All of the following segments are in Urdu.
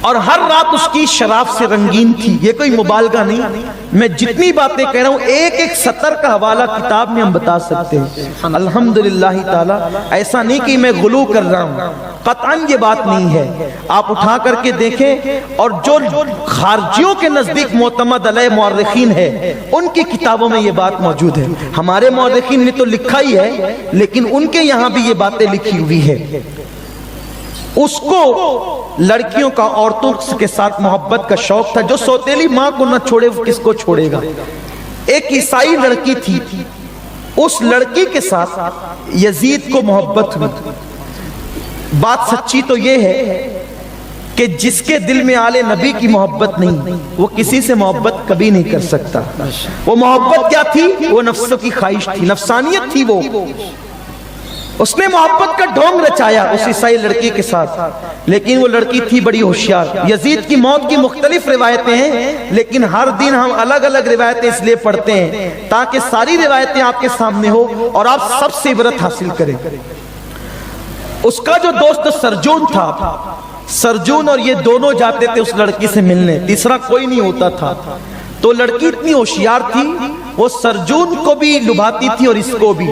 اور ہر رات اس کی شراب سے رنگین تھی. یہ کوئی مبالغہ نہیں, میں جتنی باتیں کہہ رہا ہوں ایک ایک سطر کا حوالہ کتاب میں ہم بتا سکتے ہیں. الحمدللہ تعالی ایسا نہیں کہ میں غلو کر رہا ہوں, قطعاً یہ بات نہیں ہے. آپ اٹھا کر کے دیکھیں, اور جو خارجیوں کے نزدیک معتمد علیہ مورخین ہے ان کی کتابوں میں یہ بات موجود ہے. ہمارے مورخین نے تو لکھا ہی ہے, لیکن ان کے یہاں بھی یہ باتیں لکھی ہوئی ہے. اس کو لڑکیوں کا عورتوں کے ساتھ محبت کا شوق تھا. جو سوتیلی ماں کو نہ چھوڑے وہ کس کو چھوڑے گا. ایک عیسائی لڑکی تھی, اس لڑکی کے ساتھ یزید کو محبت ہوئی. بات سچی تو یہ ہے کہ جس کے دل میں آل نبی کی محبت نہیں وہ کسی سے محبت کبھی نہیں کر سکتا. وہ محبت کیا تھی؟ وہ نفسوں کی خواہش تھی, نفسانیت تھی. وہ اس نے محبت کا ڈھونگ رچایا اس عیسائی لڑکی کے ساتھ, لیکن وہ لڑکی تھی بڑی ہوشیار. یزید کی موت کی مختلف روایتیں ہیں, لیکن ہر دن ہم الگ الگ روایتیں اس لیے پڑھتے ہیں تاکہ ساری روایتیں آپ کے سامنے ہو اور آپ سب سے عبرت حاصل کریں. اس کا جو دوست سرجون تھا, سرجون اور یہ دونوں جاتے تھے اس لڑکی سے ملنے, تیسرا کوئی نہیں ہوتا تھا. تو لڑکی اتنی ہوشیار تھی, وہ سرجون کو بھی لبھاتی تھی اور اس کو بھی.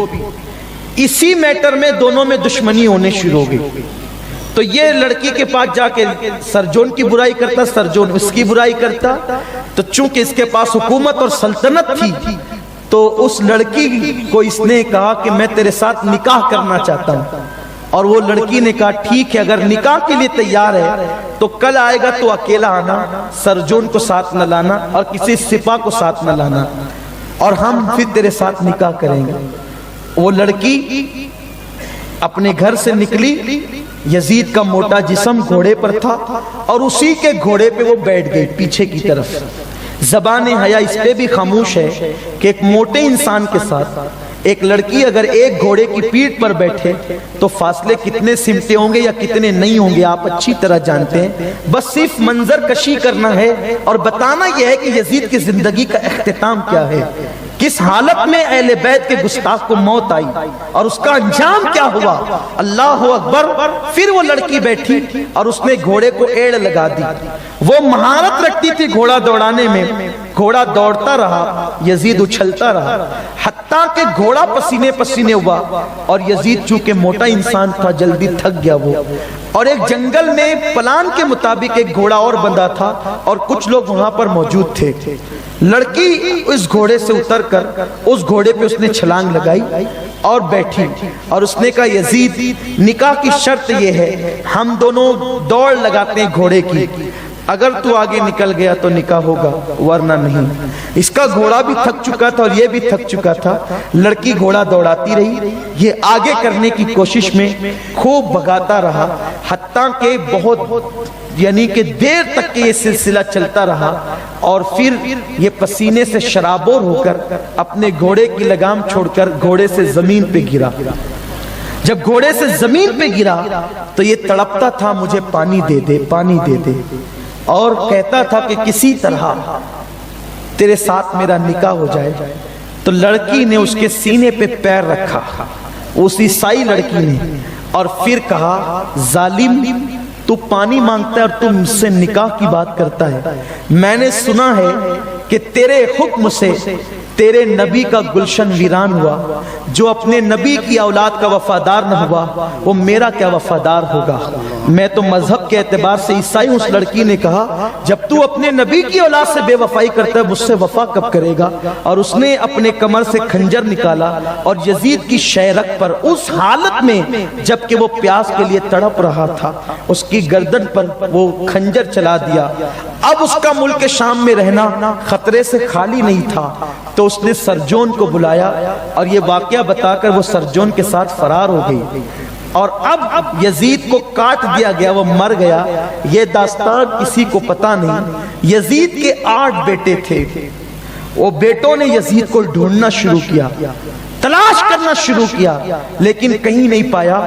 اسی میٹر میں دونوں میں دشمنی ہونے شروع ہو گئی. تو یہ لڑکی کے پاس جا کے سرجون کی برائی کرتا, سرجون اس کی برائی کرتا. تو چونکہ اس کے پاس حکومت اور سلطنت تھی تو اس لڑکی کو اس نے کہا کہ میں تیرے ساتھ نکاح کرنا چاہتا ہوں. اور وہ لڑکی نے کہا ٹھیک ہے, اگر نکاح کے لیے تیار ہے تو کل آئے گا تو اکیلا آنا, سرجون کو ساتھ نہ لانا اور کسی سپاہ کو ساتھ نہ لانا, اور ہم پھر تیرے ساتھ نکاح کریں گے. وہ لڑکی اپنے گھر سے نکلی, یزید کا موٹا جسم گھوڑے پر تھا اور اسی کے گھوڑے پہ وہ بیٹھ گئی پیچھے کی طرف. زبان حیا اس پہ بھی خاموش ہے کہ ایک موٹے انسان کے ساتھ ایک لڑکی اگر ایک گھوڑے کی پیٹھ پر بیٹھے تو فاصلے کتنے سمٹے ہوں گے یا کتنے نہیں ہوں گے آپ اچھی طرح جانتے ہیں. بس صرف منظر کشی کرنا ہے اور بتانا یہ ہے کہ یزید کی زندگی کا اختتام کیا ہے, کس حالت میں اہل بیت کے گستاخ کو موت آئی اور اس کا انجام کیا ہوا. اللہ اکبر. پھر وہ لڑکی بیٹھی اور اس نے گھوڑے کو ایڑ لگا دی. وہ مہارت رکھتی تھی گھوڑا دوڑانے میں. گھوڑا دوڑتا رہا, یزید اچھلتا رہا, حتیٰ کہ گھوڑا پسینے پسینے ہوا. اور یزید چونکہ موٹا انسان تھا جلدی تھک گیا وہ, اور ایک جنگل میں پلان کے مطابق ایک گھوڑا اور بندھا تھا اور کچھ لوگ وہاں پر موجود تھے. لڑکی اس گھوڑے سے اتر کر اس گھوڑے پہ اس نے چھلانگ لگائی اور بیٹھی, اور اس نے کہا یزید نکاح کی شرط یہ ہے ہم دونوں دوڑ لگاتے ہیں گھوڑے کی, اگر تو آگے نکل گیا تو نکاح ہوگا ورنہ نہیں. اس کا گھوڑا بھی تھک چکا تھا اور یہ بھی تھک چکا تھا. لڑکی گھوڑا دوڑاتی رہی, یہ آگے کرنے کی کوشش میں خوب بھگاتا رہا, حتیٰ کہ بہت یعنی کہ دیر تک یہ سلسلہ چلتا رہا. اور پھر یہ پسینے سے شرابور ہو کر اپنے گھوڑے کی لگام چھوڑ کر گھوڑے سے زمین پہ گرا. جب گھوڑے سے زمین پہ گرا تو یہ تڑپتا تھا مجھے پانی دے دے, پانی دے دے, اور کہتا تھا کہ کسی طرح تیرے ساتھ میرا نکاح ہو جائے. تو لڑکی نے اس کے سینے پہ پیر رکھا, اس عیسائی لڑکی نے, اور پھر کہا ظالم تو پانی مانگتا ہے اور تم مجھ سے نکاح کی بات کرتا ہے. میں نے سنا ہے کہ تیرے حکم سے تیرے نبی کا گلشن ویران ہوا. جو اپنے نبی کی اولاد کا وفادار نہ ہوا وہ میرا کیا وفادار ہوگا. میں تو مذہب کے اعتبار سے عیسائی ہوں. اس لڑکی نے کہا جب تو اپنے نبی کی اولاد سے بے وفائی کرتا ہے مجھ سے وفا کب کرے گا. اور اس نے اپنے کمر سے خنجر نکالا اور یزید کی شہرک پر اس حالت میں جبکہ وہ پیاس کے لیے تڑپ رہا تھا اس کی گردن پر وہ خنجر چلا دیا. اب اس کا ملک شام میں رہنا خطرے سے خالی نہیں تھا. تو اس نے سرجون کو بلایا اور یہ واقعہ بتا کر وہ سرجون کے ساتھ فرار ہو گئی. اور اب یزید کو کاٹ دیا گیا, وہ مر گیا. یہ داستان کسی کو پتا نہیں. یزید کے 8 بیٹے تھے. وہ بیٹوں نے یزید کو ڈھونڈنا شروع کیا, تلاش کرنا شروع کیا, لیکن کہیں نہیں پایا.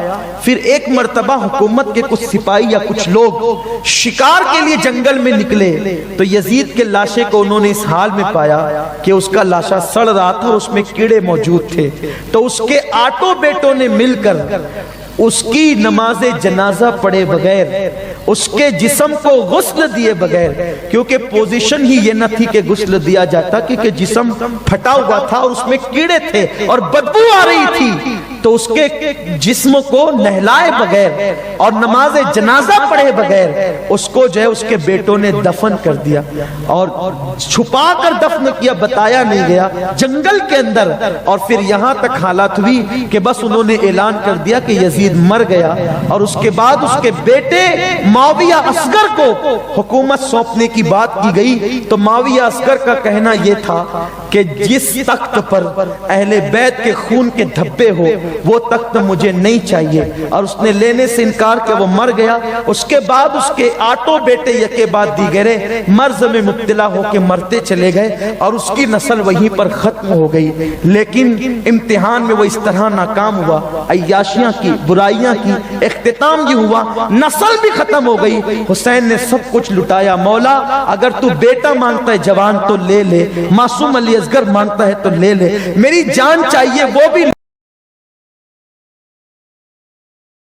پھر ایک مرتبہ حکومت کے کچھ سپاہی یا کچھ لوگ شکار کے لیے جنگل میں نکلے تو یزید کے لاشے کو انہوں نے اس حال میں پایا کہ اس کا لاشا سڑ رہا تھا اور اس میں کیڑے موجود تھے. تو اس کے 8 بیٹوں نے مل کر اس کی نماز جنازہ پڑھے بغیر، اس کے جسم کو غسل دیے بغیر، کیونکہ پوزیشن ہی یہ نہ تھی کہ غسل دیا جاتا، کیونکہ جسم پھٹا ہوا تھا اور اس میں کیڑے تھے اور بدبو آ رہی تھی، تو اس کے جسم کو نہلائے بغیر اور نماز جنازہ پڑھے بغیر اس کو جو ہے اس کے بیٹوں نے دفن کر دیا، اور چھپا کر دفن کیا، بتایا نہیں گیا، جنگل کے اندر۔ اور پھر یہاں تک حالات ہوئی کہ بس انہوں نے اعلان کر دیا کہ یزید مر گیا، اور اس کے بعد اس کے بیٹے معاویہ اصغر کو حکومت سونپنے کی بات کی گئی، تو معاویہ اصغر کا کہنا یہ تھا کہ جس تخت پر اہل بیت کے خون کے دھبے ہو وہ تخت مجھے نہیں چاہیے، اور اس نے لینے سے انکار کیا، وہ مر گیا۔ اس کے بعد اس کے آٹھوں بیٹے یکے بعد دیگرے مرض میں مبتلا ہو کے مرتے چلے گئے، اور اس کی نسل وہیں پر ختم ہو گئی۔ لیکن امتحان میں وہ اس طرح ناکام ہوا، عیاشیاں کی، برائیاں کی، اختتام یہ ہوا، نسل بھی ختم ہو گئی۔ حسین نے سب کچھ لٹایا، مولا اگر تو بیٹا مانگتا ہے جوان تو لے لے، معصوم علی اصغر مانگتا ہے تو لے لے، میری جان چاہیے وہ بھی